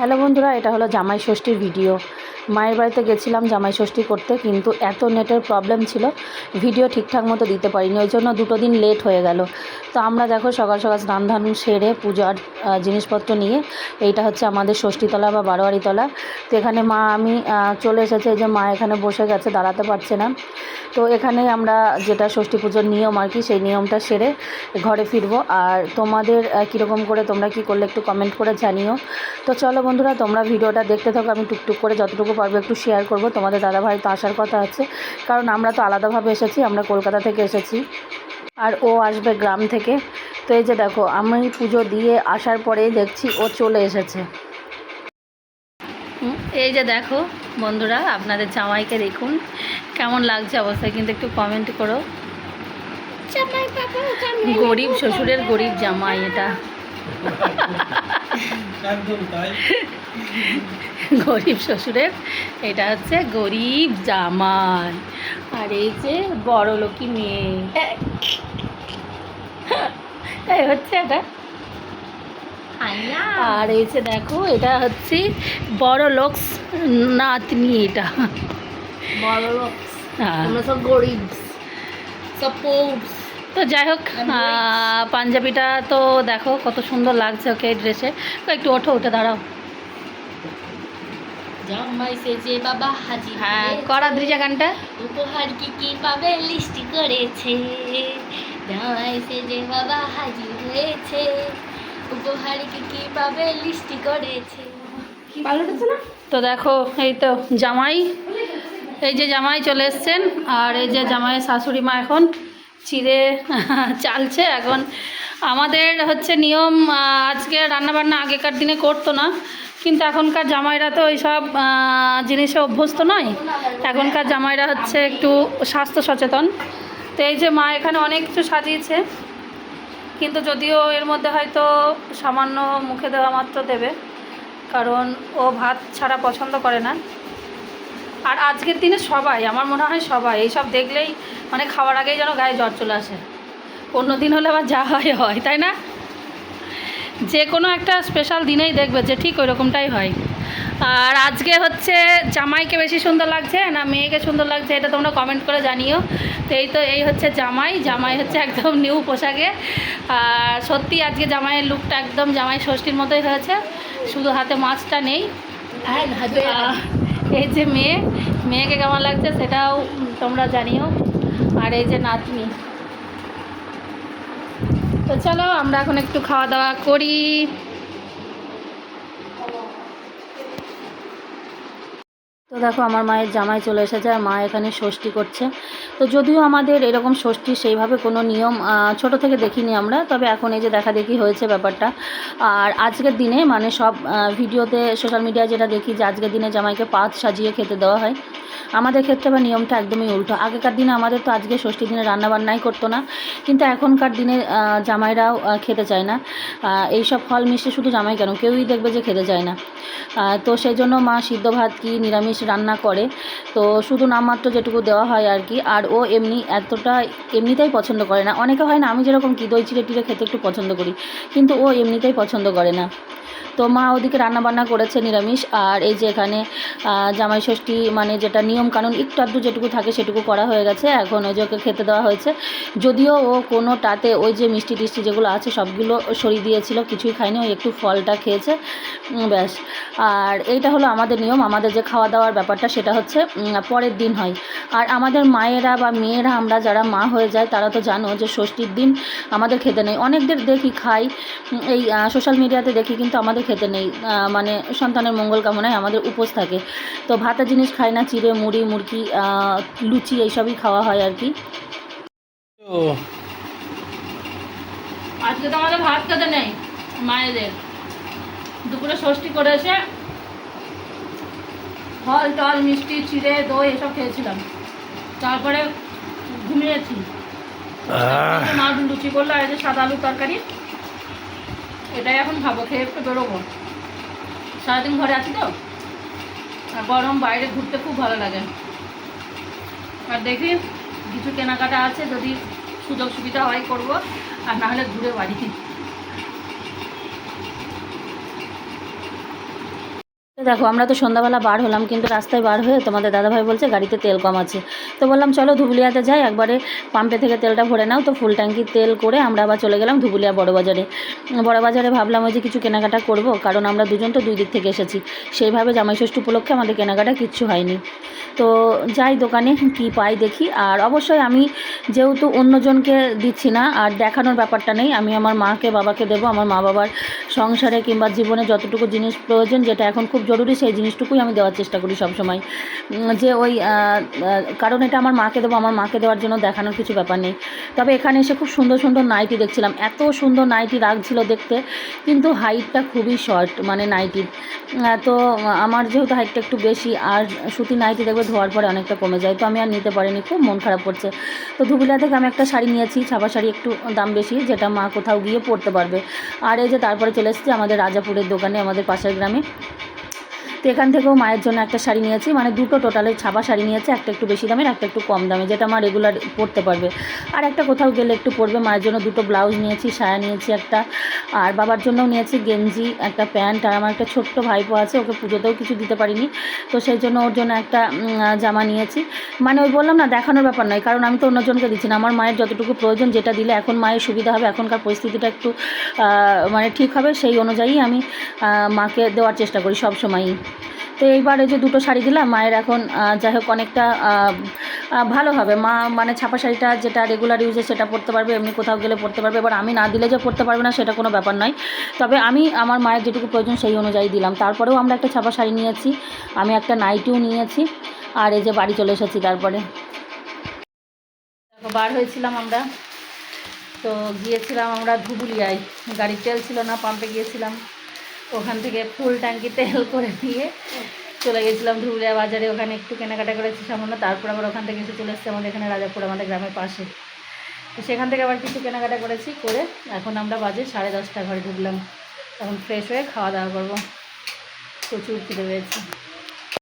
Hello বন্ধুরা, এটা হলো জামাই ষষ্ঠীর ভিডিও। মায়ের বাড়িতে গেছিলাম জামাই ষষ্ঠী করতে, কিন্তু এত নেটের প্রবলেম ছিল ভিডিও ঠিকঠাক মতো দিতে পারিনি, ওই জন্য 2 দিন লেট হয়ে গেল। তো আমরা দেখো সকাল সকাল স্নান ধান সেরে পূজার জিনিসপত্র নিয়ে, এইটা হচ্ছে আমাদের ষষ্ঠীতলা বা বারোয়ারিতলা। তো এখানে মা আমি চলে এসেছে, এই যে মা এখানে বসে গেছে, দাঁড়াতে পারছে না। তো এখানেই আমরা যেটা ষষ্ঠী পুজোর নিয়ম আর কি, সেই নিয়মটা সেরে ঘরে ফিরবো। আর তোমাদের কীরকম করে তোমরা কি করলে একটু কমেন্ট করে জানিও। তো চলো বন্ধুরা, তোমরা ভিডিওটা দেখতে থাকো। আমি টুকটুক করে যতটুকু পারবো একটু শেয়ার করব। তোমাদের দাদাভাই তো আসার কথা আছে, কারণ আমরা তো আলাদাভাবে এসেছি, আমরা কলকাতা থেকে এসেছি আর ও আসবে গ্রাম থেকে। তো এই যে দেখো, আমি পুজো দিয়ে আসার পরে দেখছি ও চলে এসেছে। এই যে দেখো বন্ধুরা, আপনাদের জামাইকে দেখুন কেমন লাগছে অবস্থায়, কিন্তু একটু কমেন্ট করো। গরিব শ্বশুরের গরিব জামাই এটা। গরিব শ্বশুরের এটা হচ্ছে গরিব জামাই, আর এই যে বড় লোকই মেয়ে। তাই হচ্ছে এটা। আর এই যে দেখো, এটা হচ্ছে বড় লোক নাতনি, এটা বড় লোক, হ্যাঁ। আমরা সব গরিব সাপোর্ট। তো যাই হোক, পাঞ্জাবিটা তো দেখো কত সুন্দর লাগছে ওকে এই ড্রেসে। তো একটু ওঠো, উঠে দাঁড়াও। জামাই সেজে বাবা হাজির, হ্যাঁ, করা দ্রিজা গানটা। উপহার কি কি পাবে লিস্ট করেছে, জামাই সেজে বাবা হাজির হয়েছে, উপহার কি কি পাবে লিস্ট করেছে। ভালো লাগছে না? তো দেখো, এই তো জামাই, এই যে জামাই চলে এসছেন। আর এই যে জামাইয়ের শাশুড়ি মা এখন চিড়ে চালছে। এখন আমাদের হচ্ছে নিয়ম, আজকে রান্নাবান্না আগেকার দিনে করতো না, কিন্তু এখনকার জামাইরা তো ওইসব জিনিসে অভ্যস্ত নয়। এখনকার জামাইরা হচ্ছে একটু স্বাস্থ্য সচেতন। তো এই যে মা এখানে অনেক কিছু সাজিয়েছে, কিন্তু যদিও এর মধ্যে হয়তো সামান্য মুখে দেওয়া মাত্র দেবে, কারণ ও ভাত ছাড়া পছন্দ করে না। আর আজকের দিনে সবাই, আমার মনে হয় সবাই এইসব দেখলেই মানে খাওয়ার আগেই যেন গায়ে জ্বর চলে আসে। অন্য দিন হলে আবার যা হয় হয়, তাই না? যে কোনো একটা স্পেশাল দিনেই দেখবে যে ঠিক ওই রকমটাই হয়। আর আজকে হচ্ছে জামাইকে বেশি সুন্দর লাগছে না মেয়েকে সুন্দর লাগছে, এটা তোমরা কমেন্ট করে জানিও। তো এই হচ্ছে জামাই। জামাই হচ্ছে একদম নিউ পোশাকে। আর সত্যি আজকে জামাইয়ের লুকটা একদম জামাই ষষ্ঠীর মতোই হয়েছে, শুধু হাতে মাছটা নেই। এই যে মেয়েকে কেমন লাগছে সেটাও তোমরা জানিও। আর এই যে নাতনি। তো চলো আমরা এখন একটু খাওয়া দাওয়া করি। তো দেখো, আমার মায়ের জামাই চলে এসেছে আর মা এখানে ষষ্ঠী করছে। তো যদিও আমাদের এরকম ষষ্ঠী সেইভাবে কোনো নিয়ম ছোট থেকে দেখিনি আমরা, তবে এখন এই যে দেখা দেখি হয়েছে ব্যাপারটা। আর আজকের দিনে মানে সব ভিডিওতে সোশ্যাল মিডিয়ায় যেটা দেখি যে আজকের দিনে জামাইকে পাত সাজিয়ে খেতে দেওয়া হয়। আমাদের ক্ষেত্রে বা নিয়মটা একদমই উল্টো। আগেকার দিনে আমাদের তো আজকে ষষ্ঠীর দিনে রান্নাবান্নাই করতো না, কিন্তু এখনকার দিনে জামাইরাও খেতে চায় না এইসব ফল মিষ্টি। শুধু জামাই কেন, কেউই দেখবে যে খেতে চায় না। তো সেই জন্য মা সিদ্ধ ভাত কি নিরামিষ রান্না করে, তো শুধু নামমাত্র যেটুকু দেওয়া হয় আর কি। আর ও এমনিতেই পছন্দ করে না। অনেকে হয় না, আমি যেরকম কি দই চিড়ে টিড়ে খেতে একটু পছন্দ করি, কিন্তু ও এমনিতেই পছন্দ করে না। তো মা ওদিকে রান্নাবান্না করেছে নিরামিষ। আর এই যে এখানে জামাই ষষ্ঠী মানে যেটা নিয়ম কানুন একটু আধটু যেটুকু থাকে সেটুকু করা হয়ে গেছে। এখন ওই যে ওকে খেতে দেওয়া হয়েছে, যদিও ও কোনোটাতে ওই যে মিষ্টি টিষ্টি যেগুলো আছে সবগুলো সরিয়ে দিয়েছিল, কিছুই খায়নি, ওই একটু ফলটা খেয়েছে, ব্যাস। আর এইটা হলো আমাদের নিয়ম। আমাদের যে খাওয়া দাওয়ার ব্যাপারটা সেটা হচ্ছে পরের দিন হয়। আর আমাদের মায়েরা বা মেয়েরা, আমরা যারা মা হয়ে যায় তারা তো জানো যে ষষ্ঠীর দিন আমাদের খেতে নেই। অনেকদের দেখি খাই, এই সোশ্যাল মিডিয়াতে দেখি, কিন্তু আমাদের খেতে নেই। মানে সন্তানের মঙ্গল কামনায় আমাদের উপোস থাকে। তো ভাতের জিনিস খাই না, চিড়ে মুড়ি মুরকি লুচি এইসবই খাওয়া হয় আর কি। আজকে তো আমাদের ভাত খেতে নেই মায়েদের। দুপুরে ষষ্ঠী করে এসে ফল টল মিষ্টি চিড়ে দই এসব খেয়েছিলাম, তারপরে ঘুমিয়েছি। মা লুচি করলো আর এই যে সাদা আলুর তরকারি, এটাই এখন খাবো, খেয়ে একটু বেরোবো। সারাদিন ঘরে আছি তো, আর গরম, বাইরে ঘুরতে খুব ভালো লাগে। আর দেখি কিছু কেনাকাটা আছে, যদি সুযোগ সুবিধা হয় করবো, আর না হলে ঘুরে বাড়ি। তো দেখো আমরা তো সন্ধ্যাবেলা বার হলাম, কিন্তু রাস্তায় বার হয়ে তোমাদের দাদাভাই বলছে গাড়িতে তেল কম আছে। তো বললাম চলো ধুবুলিয়াতে যাই, একবারে পাম্পে থেকে তেলটা ভরে নাও। তো ফুল ট্যাঙ্কি তেল করে আমরা আবার চলে গেলাম ধুবুলিয়া বড়বাজারে। বড়বাজারে ভাবলাম ওই যে কিছু কেনাকাটা করব, কারণ আমরা দুজন তো দুই দিক থেকে এসেছি, সেইভাবে জামাইষষ্ঠী উপলক্ষে আমাদের কেনাকাটা কিচ্ছু হয়নি। তো যাই দোকানে কি পাই দেখি। আর অবশ্যই আমি যেহেতু অন্যজনকে দিচ্ছি না, আর দেখানোর ব্যাপারটা নেই, আমি আমার মাকে বাবাকে দেবো। আমার মা বাবার সংসারে কিংবা জীবনে যতটুকু জিনিস প্রয়োজন, যেটা এখন খুব জরুরি, সেই জিনিসটুকুই আমি দেওয়ার চেষ্টা করি সবসময়। যে ওই কারণ এটা আমার মাকে দেবো, আমার মাকে দেওয়ার জন্য দেখানোর কিছু ব্যাপার নেই। তবে এখানে এসে খুব সুন্দর সুন্দর নাইটি দেখছিলাম, এত সুন্দর নাইটি রাখছিল দেখতে, কিন্তু হাইটটা খুবই শর্ট মানে নাইটির। তো আমার যেহেতু হাইটটা একটু বেশি, আর সুতি নাইটি দেখবে ধোয়ার পরে অনেকটা কমে যায়, তো আমি আর নিতে পারিনি, খুব মন খারাপ করছে। তো ধুবুলিয়া থেকে আমি একটা শাড়ি নিয়েছি, ছাপা শাড়ি, একটু দাম বেশি, যেটা মা কোথাও গিয়ে পরতে পারবে। আর এই যে তারপরে চলে এসেছি আমাদের রাজাপুরের দোকানে, আমাদের পাশের গ্রামে। তো এখান থেকেও মায়ের জন্য একটা শাড়ি নিয়েছি, মানে দুটো টোটালে ছাপা শাড়ি নিয়েছি, একটা একটু বেশি দামের, একটা একটু কম দামে, যেটা মা রেগুলার পরতে পারবে, আর একটা কোথাও গেলে একটু পরবে। মায়ের জন্য দুটো ব্লাউজ নিয়েছি, সায়া নিয়েছি একটা, আর বাবার জন্যও নিয়েছি গেঞ্জি, একটা প্যান্ট। আর আমার একটা ছোট্ট ভাইপো আছে, ওকে পুজোতেও কিছু দিতে পারিনি, তো সেই জন্য ওর জন্য একটা জামা নিয়েছি। মানে ওই বললাম না, দেখানোর ব্যাপার নয়, কারণ আমি তো অন্যজনকে দিচ্ছি না, আমার মায়ের যতটুকু প্রয়োজন, যেটা দিলে এখন মায়ের সুবিধা হবে, এখনকার পরিস্থিতিটা একটু মানে ঠিক হবে, সেই অনুযায়ী আমি মাকে দেওয়ার চেষ্টা করি সব সময়ই। তো এইবার এই যে দুটো শাড়ি দিলাম মায়ের, এখন যাই হোক অনেকটা ভালো হবে। মা মানে ছাপা শাড়িটা যেটা রেগুলার ইউজে সেটা পরতে পারবে, এমনি কোথাও গেলে পরতে পারবে। এবার আমি না দিলে যে পরতে পারবে না সেটা কোনো ব্যাপার নয়, তবে আমি আমার মায়ের যেটুকু প্রয়োজন সেই অনুযায়ী দিলাম। তারপরেও আমরা একটা ছাপা শাড়ি নিয়েছি, আমি একটা নাইটিও নিয়েছি, আর এই যে বাড়ি চলে এসেছি। তারপরে বার হয়েছিলাম আমরা, তো গিয়েছিলাম আমরা ধুবুলিয়ায়, গাড়ির তেল ছিল না, পাম্পে গিয়েছিলাম, ওখান থেকে ফুল ট্যাঙ্কি তেল করে দিয়ে চলে গেছিলাম ধুবুলিয়া বাজারে, ওখানে একটু কেনাকাটা করেছি সামান্য। তারপর আবার ওখান থেকে এসে চলে এসেছি আমাদের এখানে রাজাপুর, আমাদের গ্রামের পাশে। তো সেখান থেকে আবার কিছু কেনাকাটা করেছি, করে এখন আমরা বাজে 10:30, ঘরে ঢুকলাম। এখন ফ্রেশ হয়ে খাওয়া দাওয়া করবো, প্রচুর খিদে পেয়েছি।